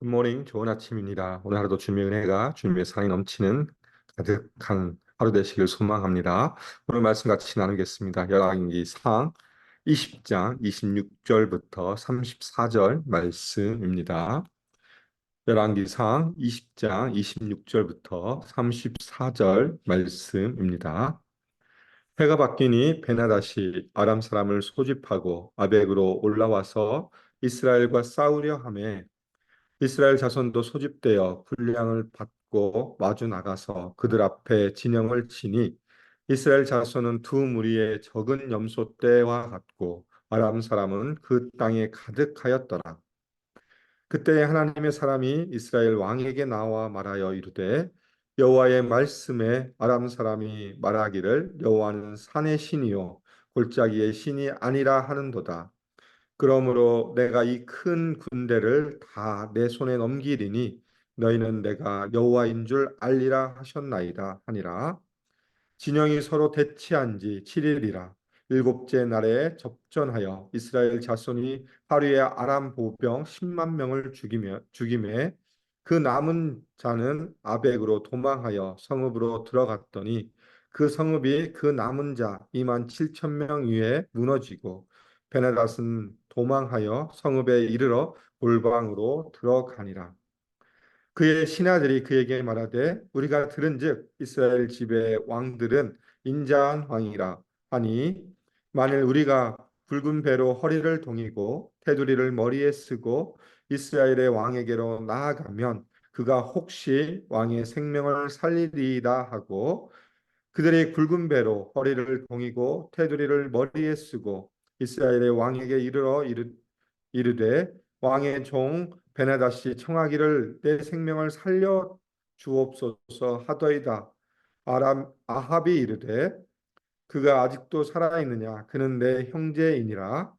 굿모닝, 좋은 아침입니다. 오늘 하루도 주님의 은혜가 주님의 사랑이 넘치는 가득한 하루 되시길 소망합니다. 오늘 말씀 같이 나누겠습니다. 열왕기상 20장 26절부터 34절 말씀입니다. 열왕기상 20장 26절부터 34절 말씀입니다. 해가 바뀌니 베나다시 아람 사람을 소집하고 아벡으로 올라와서 이스라엘과 싸우려 하매 이스라엘 자손도 소집되어 분량을 받고 마주 나가서 그들 앞에 진영을 치니 이스라엘 자손은 두 무리의 적은 염소 떼와 같고 아람 사람은 그 땅에 가득하였더라. 그때 하나님의 사람이 이스라엘 왕에게 나와 말하여 이르되 여호와의 말씀에 아람 사람이 말하기를 여호와는 산의 신이요 골짜기의 신이 아니라 하는도다. 그러므로 내가 이 큰 군대를 다 내 손에 넘기리니 너희는 내가 여호와인 줄 알리라 하셨나이다 하니라. 진영이 서로 대치한 지 7일이라. 일곱째 날에 접전하여 이스라엘 자손이 하루에 아람 보병 10만 명을 죽이매 그 남은 자는 아벡으로 도망하여 성읍으로 들어갔더니 그 성읍이 그 남은 자 2만 7천 명 위에 무너지고 베나닷은 도망하여 성읍에 이르러 골방으로 들어가니라. 그의 신하들이 그에게 말하되 우리가 들은즉 이스라엘 집의 왕들은 인자한 왕이라 하니 만일 우리가 붉은 배로 허리를 동이고 테두리를 머리에 쓰고 이스라엘의 왕에게로 나아가면 그가 혹시 왕의 생명을 살리리이다 하고 그들이 굵은 배로 허리를 동이고 테두리를 머리에 쓰고 이스라엘의 왕에게 이르되 왕의 종 베나다시 청하기를 내 생명을 살려 주옵소서 하더이다. 아람 아합이 이르되 그가 아직도 살아있느냐 그는 내 형제이니라.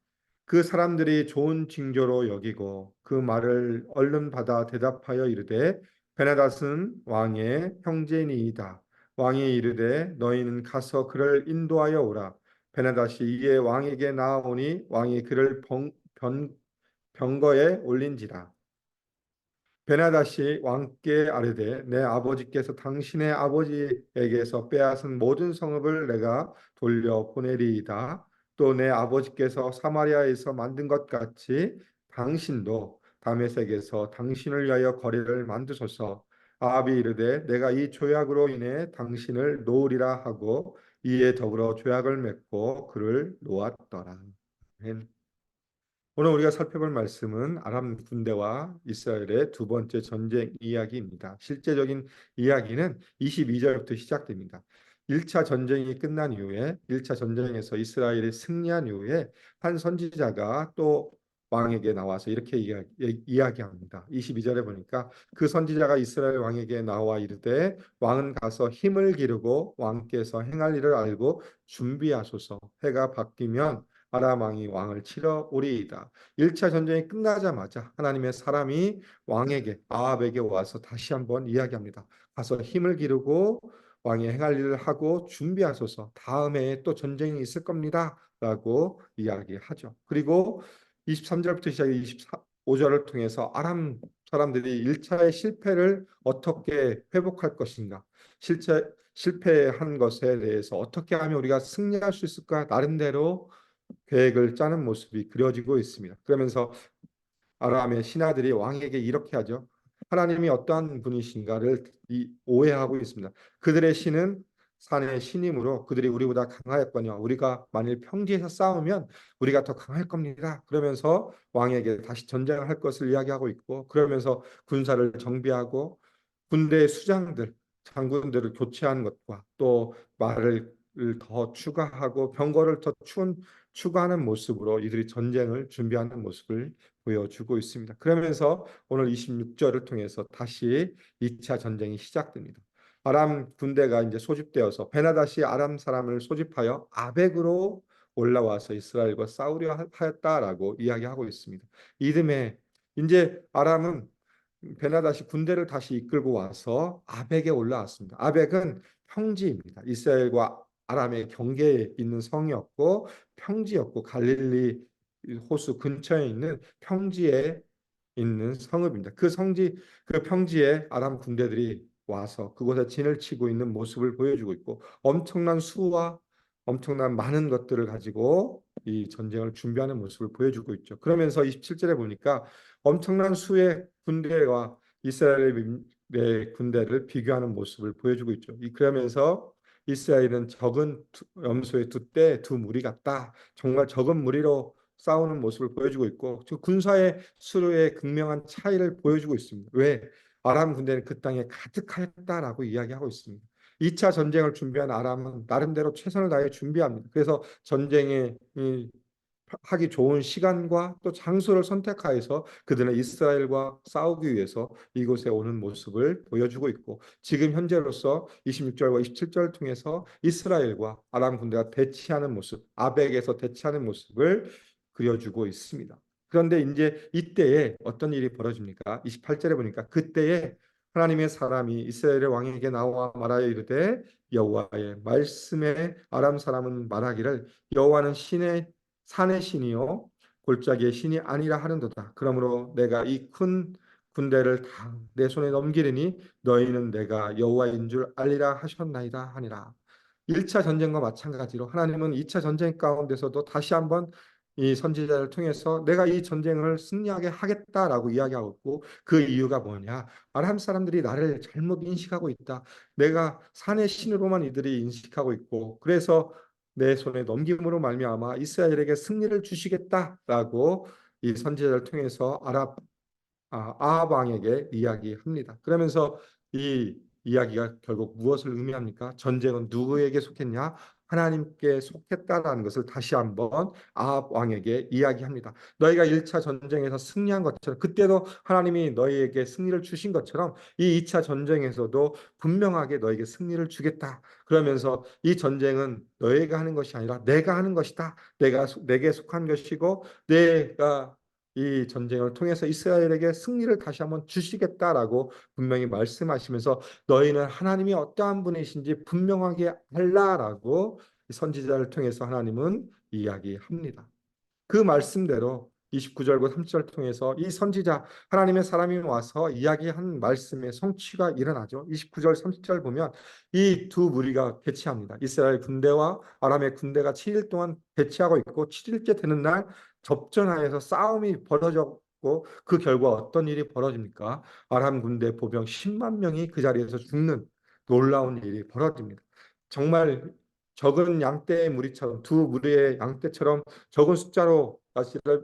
그 사람들이 좋은 징조로 여기고 그 말을 얼른 받아 대답하여 이르되 베나닷은 왕의 형제니이다. 왕이 이르되 너희는 가서 그를 인도하여 오라. 베나닷이 이에 왕에게 나아오니 왕이 그를 병거에 올린지라. 베나다시 왕께 아뢰되 내 아버지께서 당신의 아버지에게서 빼앗은 모든 성읍을 내가 돌려 보내리이다. 또 내 아버지께서 사마리아에서 만든 것 같이 당신도 다메섹에서 당신을 위하여 거리를 만드소서. 아합이 이르되 내가 이 조약으로 인해 당신을 놓으리라 하고 이에 더불어 조약을 맺고 그를 놓았더라. 아멘. 오늘 우리가 살펴볼 말씀은 아람 군대와 이스라엘의 두 번째 전쟁 이야기입니다. 실제적인 이야기는 22절부터 시작됩니다. 1차 전쟁이 끝난 이후에 1차 전쟁에서 이스라엘이 승리한 이후에 한 선지자가 또 왕에게 나와서 이렇게 이야기합니다. 22절에 보니까 그 선지자가 이스라엘 왕에게 나와 이르되 왕은 가서 힘을 기르고 왕께서 행할 일을 알고 준비하소서. 해가 바뀌면 아람 왕이 왕을 치러 오리이다. 1차 전쟁이 끝나자마자 하나님의 사람이 왕에게 아합에게 와서 다시 한번 이야기합니다. 가서 힘을 기르고 왕이 행할 일을 하고 준비하소서. 다음에 또 전쟁이 있을 겁니다. 라고 이야기하죠. 그리고 23절부터 시작해 25절을 통해서 아람 사람들이 1차의 실패를 어떻게 회복할 것인가? 실패한 것에 대해서 어떻게 하면 우리가 승리할 수 있을까? 나름대로 계획을 짜는 모습이 그려지고 있습니다. 그러면서 아람의 신하들이 왕에게 이렇게 하죠. 하나님이 어떠한 분이신가를 오해하고 있습니다. 그들의 신은 산의 신이므로 그들이 우리보다 강하였거니와 우리가 만일 평지에서 싸우면 우리가 더 강할 겁니다. 그러면서 왕에게 다시 전쟁을 할 것을 이야기하고 있고 그러면서 군사를 정비하고 군대 수장들, 장군들을 교체한 것과 또 말을 더 추가하고 병거를 더 추가하는 모습으로 이들이 전쟁을 준비하는 모습을 보여주고 있습니다. 그러면서 오늘 26절을 통해서 다시 2차 전쟁이 시작됩니다. 아람 군대가 이제 소집되어서 베나다시 아람 사람을 소집하여 아벡으로 올라와서 이스라엘과 싸우려 하였다라고 이야기하고 있습니다. 이듬해 이제 아람은 베나다시 군대를 다시 이끌고 와서 아벡에 올라왔습니다. 아벡은 평지입니다. 이스라엘과 아람의 경계에 있는 성이었고 평지였고 갈릴리 호수 근처에 있는 평지에 있는 성읍입니다. 그 평지에 아람 군대들이 와서 그곳에 진을 치고 있는 모습을 보여주고 있고 엄청난 수와 엄청난 많은 것들을 가지고 이 전쟁을 준비하는 모습을 보여주고 있죠. 그러면서 27절에 보니까 엄청난 수의 군대와 이스라엘의 군대를 비교하는 모습을 보여주고 있죠. 그러면서 이스라엘은 적은 염소의 두 떼, 두 무리 같다. 정말 적은 무리로 싸우는 모습을 보여주고 있고 군사의 수로의 극명한 차이를 보여주고 있습니다. 왜? 아람 군대는 그 땅에 가득하였다라고 이야기하고 있습니다. 2차 전쟁을 준비한 아람은 나름대로 최선을 다해 준비합니다. 그래서 전쟁에 하기 좋은 시간과 또 장소를 선택하여서 그들은 이스라엘과 싸우기 위해서 이곳에 오는 모습을 보여주고 있고 지금 현재로서 26절과 27절을 통해서 이스라엘과 아람 군대가 대치하는 모습, 아벡에서 대치하는 모습을 그려주고 있습니다. 그런데 이제 이때에 어떤 일이 벌어집니까? 28절에 보니까 그때에 하나님의 사람이 이스라엘의 왕에게 나와 말하여 이르되 여호와의 말씀에 아람 사람은 말하기를 여호와는 신의 산의 신이요 골짜기의 신이 아니라 하는도다. 그러므로 내가 이 큰 군대를 다 내 손에 넘기리니 너희는 내가 여호와인 줄 알리라 하셨나이다 하니라. 1차 전쟁과 마찬가지로 하나님은 2차 전쟁 가운데서도 다시 한번 이 선지자를 통해서 내가 이 전쟁을 승리하게 하겠다라고 이야기하고 있고 그 이유가 뭐냐? 아람 사람들이 나를 잘못 인식하고 있다. 내가 산의 신으로만 이들이 인식하고 있고 그래서 내 손에 넘김으로 말미암아 이스라엘에게 승리를 주시겠다라고 이 선지자를 통해서 아합 왕에게 이야기합니다. 그러면서 이 이야기가 결국 무엇을 의미합니까? 전쟁은 누구에게 속했냐? 하나님께 속했다라는 것을 다시 한번 아합 왕에게 이야기합니다. 너희가 1차 전쟁에서 승리한 것처럼 그때도 하나님이 너희에게 승리를 주신 것처럼 이 2차 전쟁에서도 분명하게 너에게 승리를 주겠다. 그러면서 이 전쟁은 너희가 하는 것이 아니라 내가 하는 것이다. 내게 속한 것이고 내가 이 전쟁을 통해서 이스라엘에게 승리를 다시 한번 주시겠다라고 분명히 말씀하시면서 너희는 하나님이 어떠한 분이신지 분명하게 알라라고 선지자를 통해서 하나님은 이야기합니다. 그 말씀대로 29절과 30절 통해서 이 선지자 하나님의 사람이 와서 이야기한 말씀의 성취가 일어나죠. 29절 30절 보면 이 두 무리가 대치합니다. 이스라엘 군대와 아람의 군대가 7일 동안 대치하고 있고 7일째 되는 날 접전하여서 싸움이 벌어졌고 그 결과 어떤 일이 벌어집니까? 아람 군대 보병 10만 명이 그 자리에서 죽는 놀라운 일이 벌어집니다. 정말 적은 양떼의 무리처럼 두 무리의 양떼처럼 적은 숫자로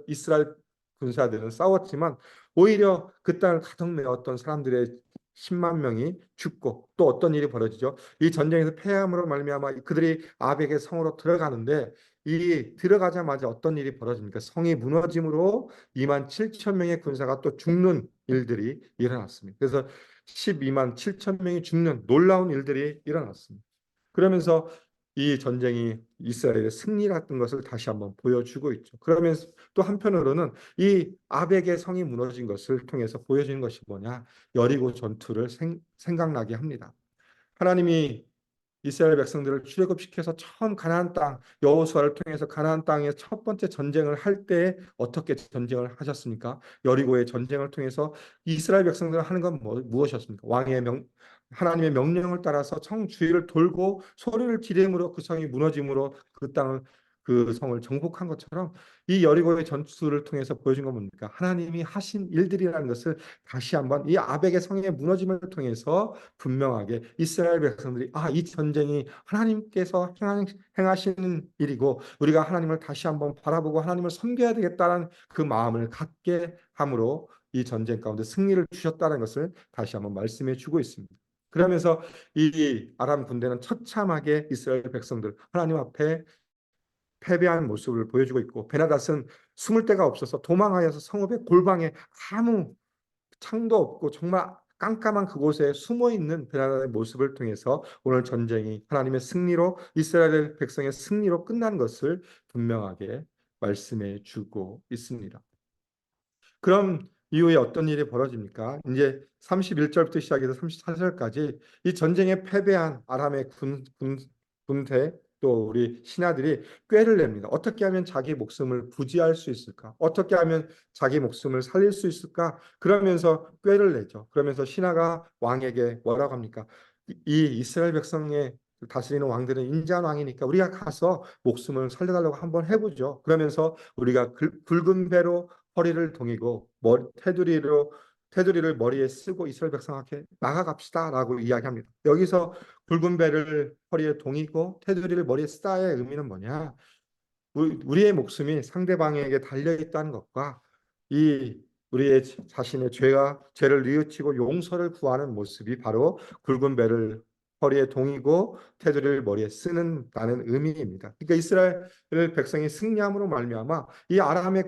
이스라엘 군사들은 싸웠지만 오히려 그 땅을 가득 메웠던 사람들의 10만 명이 죽고 또 어떤 일이 벌어지죠? 이 전쟁에서 패함으로 말미암아 그들이 아벡의 성으로 들어가는데 이 들어가자마자 어떤 일이 벌어집니까? 성이 무너짐으로 2만 7천 명의 군사가 또 죽는 일들이 일어났습니다. 그래서 12만 7천 명이 죽는 놀라운 일들이 일어났습니다. 그러면서 이 전쟁이 이스라엘의 승리라는 것을 다시 한번 보여주고 있죠. 그러면서 또 한편으로는 이 아벡의 성이 무너진 것을 통해서 보여지는 것이 뭐냐? 여리고 전투를 생각나게 합니다. 하나님이 이스라엘 백성들을 출애굽시켜서 처음 가나안 땅 여호수아를 통해서 가나안 땅에 첫 번째 전쟁을 할 때 어떻게 전쟁을 하셨습니까? 여리고의 전쟁을 통해서 이스라엘 백성들을 하는 건 무엇이었습니까? 하나님의 명령을 따라서 성 주위를 돌고 소리를 지름으로 그 성이 무너짐으로 그 성을 정복한 것처럼 이 여리고의 전투를 통해서 보여준 건 뭡니까? 하나님이 하신 일들이라는 것을 다시 한번 이 아벡의 성의 무너짐을 통해서 분명하게 이스라엘 백성들이 이 전쟁이 하나님께서 행하시는 일이고 우리가 하나님을 다시 한번 바라보고 하나님을 섬겨야 되겠다는 그 마음을 갖게 함으로 이 전쟁 가운데 승리를 주셨다는 것을 다시 한번 말씀해 주고 있습니다. 그러면서 이 아람 군대는 처참하게 이스라엘 백성들 하나님 앞에 패배한 모습을 보여주고 있고 베나닷은 숨을 데가 없어서 도망하여서 성읍의 골방에 아무 창도 없고 정말 깜깜한 그곳에 숨어 있는 베나다의 모습을 통해서 오늘 전쟁이 하나님의 승리로 이스라엘 백성의 승리로 끝난 것을 분명하게 말씀해 주고 있습니다. 그럼 이후에 어떤 일이 벌어집니까? 이제 31절부터 시작해서 34절까지 이 전쟁에 패배한 아람의 군대 또 우리 신하들이 꾀를 냅니다. 어떻게 하면 자기 목숨을 부지할 수 있을까? 어떻게 하면 자기 목숨을 살릴 수 있을까? 그러면서 꾀를 내죠. 그러면서 신하가 왕에게 뭐라고 합니까? 이 이스라엘 백성의 다스리는 왕들은 인자한 왕이니까 우리가 가서 목숨을 살려달라고 한번 해보죠. 그러면서 우리가 굵은 배로 허리를 동이고 테두리를 머리에 쓰고 이스라엘 백성에게 나아갑시다라고 이야기합니다. 여기서 굵은 배를 허리에 동이고 테두리를 머리에 쓰다의 의미는 뭐냐? 우리의 목숨이 상대방에게 달려 있다는 것과 이 우리의 자신의 죄를 뉘우치고 용서를 구하는 모습이 바로 굵은 배를 허리에 동이고 테두리를 머리에 쓰는다는 의미입니다. 그러니까 이스라엘 백성이 승리함으로 말미암아 이 아람의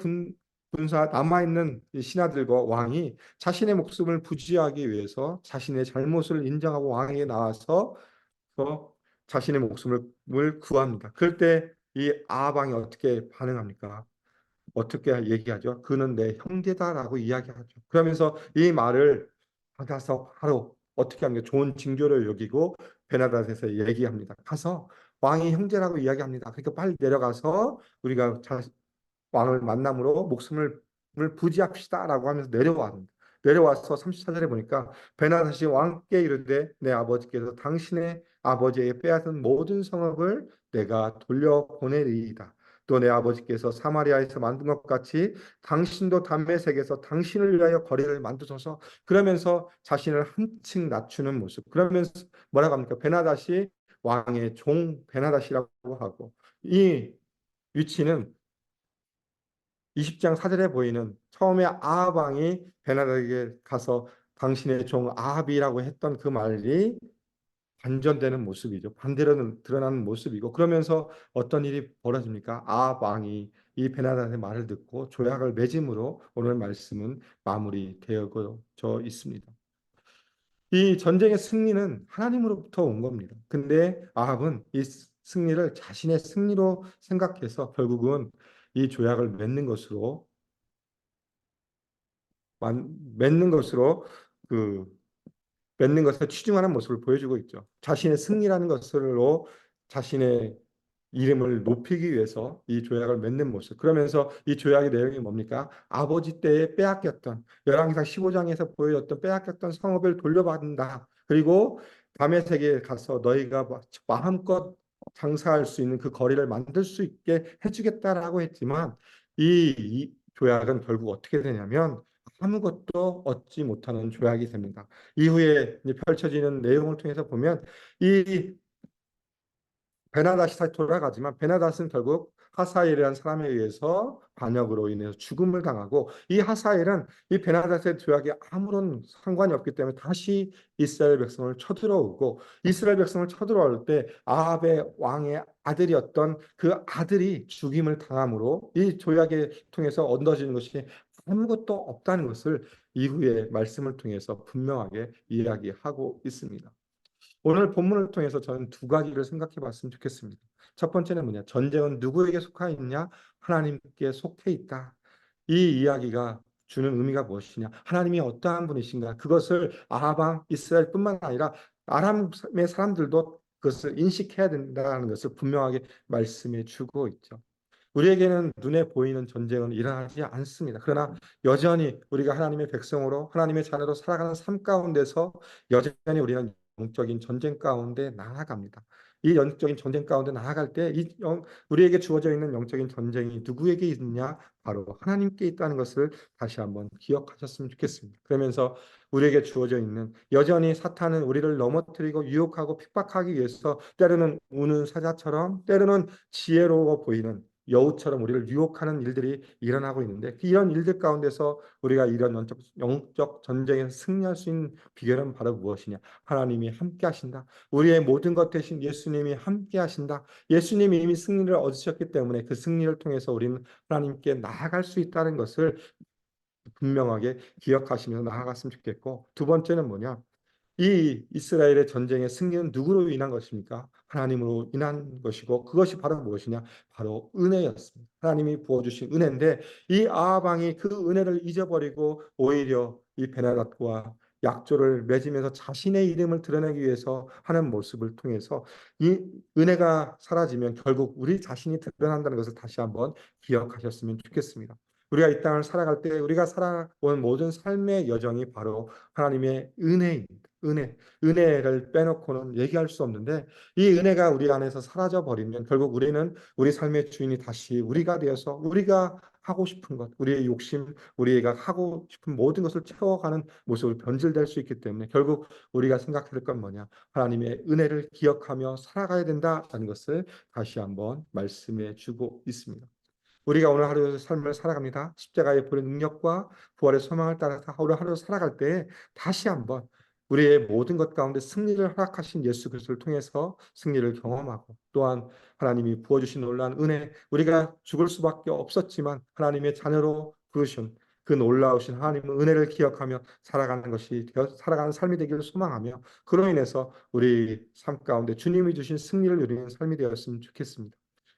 군사 남아 있는 신하들과 왕이 자신의 목숨을 부지하기 위해서 자신의 잘못을 인정하고 왕에게 나와서 자신의 목숨을 구합니다. 그럴 때 이 아방이 어떻게 반응합니까? 어떻게 얘기하죠? 그는 내 형제다라고 이야기하죠. 그러면서 이 말을 받아서 바로 어떻게 합니까? 좋은 징조를 여기고 베나닷에서 얘기합니다. 가서 왕이 형제라고 이야기합니다. 그러니까 빨리 내려가서 우리가 왕을 만남으로 목숨을 부지합시다라고 하면서 내려왔습니다. 내려와서 34절에 보니까 베나다시 왕께 이르되 내 아버지께서 당신의 아버지에게 빼앗은 모든 성읍을 내가 돌려보내리이다. 또 내 아버지께서 사마리아에서 만든 것 같이 당신도 담메색에서 당신을 위하여 거리를 만드소서. 그러면서 자신을 한층 낮추는 모습. 그러면서 뭐라고 합니까? 베나다시 왕의 종 베나다시라고 하고 이 위치는 20장 4절에 보이는 처음에 아합 왕이 베나닥에게 가서 당신의 종 아합이라고 했던 그 말이 반전되는 모습이죠. 반대로 드러나는 모습이고 그러면서 어떤 일이 벌어집니까? 아합 왕이 이 베나닥의 말을 듣고 조약을 맺음으로 오늘 말씀은 마무리되어져 있습니다. 이 전쟁의 승리는 하나님으로부터 온 겁니다. 근데 아합은 이 승리를 자신의 승리로 생각해서 결국은 이 조약을 맺는 것으로 그 맺는 것에 치중하는 모습을 보여주고 있죠. 자신의 승리라는 것으로 자신의 이름을 높이기 위해서 이 조약을 맺는 모습. 그러면서 이 조약의 내용이 뭡니까? 아버지 때에 빼앗겼던 열왕기상 15장에서 보여줬던 빼앗겼던 성읍을 돌려받는다. 그리고 밤의 세계에 가서 너희가 마음껏 장사할 수 있는 그 거리를 만들 수 있게 해주겠다라고 했지만 이 조약은 결국 어떻게 되냐면 아무것도 얻지 못하는 조약이 됩니다. 이후에 펼쳐지는 내용을 통해서 보면 이 베나닷이 다시 돌아가지만 베나닷은 결국 하사엘이라는 사람에 의해서 반역으로 인해서 죽음을 당하고 이 하사엘은 이 베나닷의 조약에 아무런 상관이 없기 때문에 다시 이스라엘 백성을 쳐들어오고 이스라엘 백성을 쳐들어올 때 아합의 왕의 아들이었던 그 아들이 죽임을 당함으로 이 조약에 통해서 얻어지는 것이 아무것도 없다는 것을 이후의 말씀을 통해서 분명하게 이야기하고 있습니다. 오늘 본문을 통해서 저는 두 가지를 생각해 봤으면 좋겠습니다. 첫 번째는 뭐냐? 전쟁은 누구에게 속하 있냐? 하나님께 속해 있다. 이 이야기가 주는 의미가 무엇이냐? 하나님이 어떠한 분이신가? 그것을 아방 이스라엘뿐만 아니라 아람의 사람들도 그것을 인식해야 된다는 것을 분명하게 말씀해 주고 있죠. 우리에게는 눈에 보이는 전쟁은 일어나지 않습니다. 그러나 여전히 우리가 하나님의 백성으로 하나님의 자녀로 살아가는 삶 가운데서 여전히 우리는 영적인 전쟁 가운데 나아갑니다. 이 영적인 전쟁 가운데 나아갈 때 우리에게 주어져 있는 영적인 전쟁이 누구에게 있느냐? 바로 하나님께 있다는 것을 다시 한번 기억하셨으면 좋겠습니다. 그러면서 우리에게 주어져 있는 여전히 사탄은 우리를 넘어뜨리고 유혹하고 핍박하기 위해서 때로는 우는 사자처럼 때로는 지혜로워 보이는 여우처럼 우리를 유혹하는 일들이 일어나고 있는데 이런 일들 가운데서 우리가 이런 영적 전쟁에서 승리할 수 있는 비결은 바로 무엇이냐? 하나님이 함께 하신다. 우리의 모든 것 대신 예수님이 함께 하신다. 예수님이 이미 승리를 얻으셨기 때문에 그 승리를 통해서 우리는 하나님께 나아갈 수 있다는 것을 분명하게 기억하시면서 나아갔으면 좋겠고 두 번째는 뭐냐? 이 이스라엘의 전쟁의 승리는 누구로 인한 것입니까? 하나님으로 인한 것이고 그것이 바로 무엇이냐? 바로 은혜였습니다. 하나님이 부어주신 은혜인데 이 아합 왕이 그 은혜를 잊어버리고 오히려 이 베나닷과 약조를 맺으면서 자신의 이름을 드러내기 위해서 하는 모습을 통해서 이 은혜가 사라지면 결국 우리 자신이 드러난다는 것을 다시 한번 기억하셨으면 좋겠습니다. 우리가 이 땅을 살아갈 때 우리가 살아온 모든 삶의 여정이 바로 하나님의 은혜입니다. 은혜를 빼놓고는 얘기할 수 없는데 이 은혜가 우리 안에서 사라져 버리면 결국 우리는 우리 삶의 주인이 다시 우리가 되어서 우리가 하고 싶은 것, 우리의 욕심, 우리가 하고 싶은 모든 것을 채워가는 모습을 변질될 수 있기 때문에 결국 우리가 생각해야 될 건 뭐냐? 하나님의 은혜를 기억하며 살아가야 된다는 것을 다시 한번 말씀해 주고 있습니다. 우리가 오늘 하루 삶을 살아갑니다. 십자가의 불의 능력과 부활의 소망을 따라서 하루 살아갈 때 다시 한번 우리의 모든 것 가운데 승리를 허락하신 예수 그리스도를 통해서 승리를 경험하고 또한 하나님이 부어주신 놀라운 은혜, 우리가 죽을 수밖에 없었지만 하나님의 자녀로 부르신 그 놀라우신 하나님의 은혜를 기억하며 살아가는 삶이 되기를 소망하며 그로 인해서 우리 삶 가운데 주님이 주신 승리를 누리는 삶이 되었으면 좋겠습니다.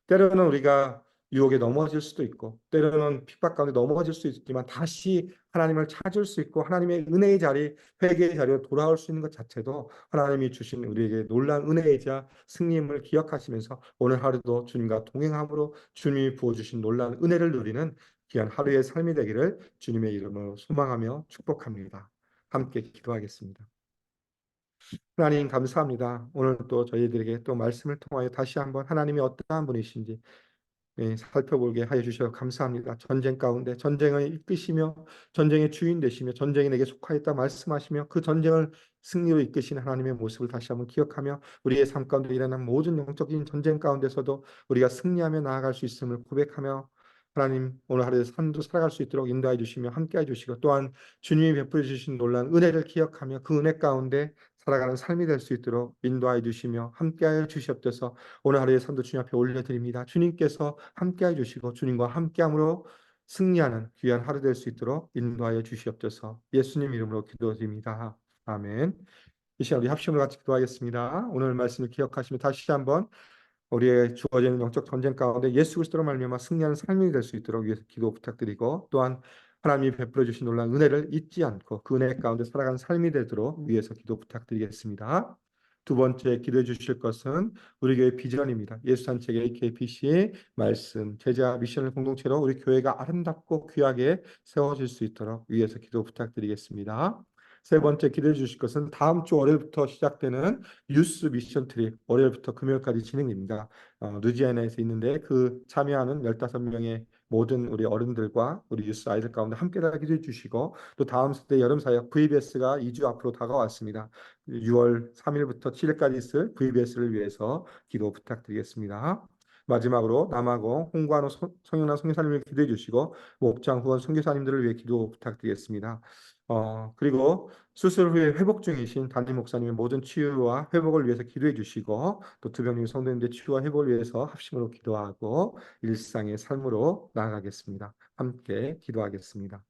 때로는 우리가 유혹에 넘어질 수도 있고 때로는 핍박 가운데 넘어질 수 있지만 다시 하나님을 찾을 수 있고 하나님의 은혜의 자리, 회개의 자리로 돌아올 수 있는 것 자체도 하나님이 주신 우리에게 놀라운 은혜이자 승리임을 기억하시면서 오늘 하루도 주님과 동행함으로 주님이 부어주신 놀라운 은혜를 누리는 귀한 하루의 삶이 되기를 주님의 이름으로 소망하며 축복합니다. 함께 기도하겠습니다. 하나님 감사합니다. 오늘 또 저희들에게 또 말씀을 통하여 다시 한번 하나님이 어떠한 분이신지 살펴보게 하여 주셔서 감사합니다. 전쟁 가운데 전쟁을 이끄시며 전쟁의 주인 되시며 전쟁이 내게 속하였다 말씀하시며 그 전쟁을 승리로 이끄신 하나님의 모습을 다시 한번 기억하며 우리의 삶 가운데 일어난 모든 영적인 전쟁 가운데서도 우리가 승리하며 나아갈 수 있음을 고백하며 하나님 오늘 하루의 삶도 살아갈 수 있도록 인도해 주시며 함께해 주시고 또한 주님이 베풀어 주신 놀라운 은혜를 기억하며 그 은혜 가운데 살아가는 삶이 될 수 있도록 인도해 주시며 함께하여 주시옵소서. 오늘 하루의 삶도 주님 앞에 올려드립니다. 주님께서 함께해 주시고 주님과 함께함으로 승리하는 귀한 하루 될 수 있도록 인도하여 주시옵소서. 예수님 이름으로 기도드립니다. 아멘. 이 시간 우리 합심으로 같이 기도하겠습니다. 오늘 말씀을 기억하시며 다시 한번 우리의 주어지는 영적 전쟁 가운데 예수 그리스도로 말미암아 승리하는 삶이 될 수 있도록 위해서 기도 부탁드리고 또한 하나님이 베풀어 주신 놀라운 은혜를 잊지 않고 그 은혜 가운데 살아가는 삶이 되도록 위해서 기도 부탁드리겠습니다. 두 번째 기도해 주실 것은 우리 교회 비전입니다. 예수 산책 AKPC의 말씀, 제자 미션을 공동체로 우리 교회가 아름답고 귀하게 세워질 수 있도록 위해서 기도 부탁드리겠습니다. 세 번째 기도해 주실 것은 다음 주 월요일부터 시작되는 유스 미션 트립 월요일부터 금요일까지 진행됩니다. 루지애나에서 있는데 그 참여하는 15명의 모든 우리 어른들과 우리 유스 아이들 가운데 함께 다 기도해 주시고 또 다음 세대 여름 사역 VBS가 2주 앞으로 다가왔습니다. 6월 3일부터 7일까지 있을 VBS를 위해서 기도 부탁드리겠습니다. 마지막으로 남아공 홍관호 성현아 선교사님을 기도해 주시고 목장 후원 선교사님들을 위해 기도 부탁드리겠습니다. 그리고 수술 후에 회복 중이신 담임 목사님의 모든 치유와 회복을 위해서 기도해 주시고 또 두병님 성도님들 치유와 회복을 위해서 합심으로 기도하고 일상의 삶으로 나아가겠습니다. 함께 기도하겠습니다.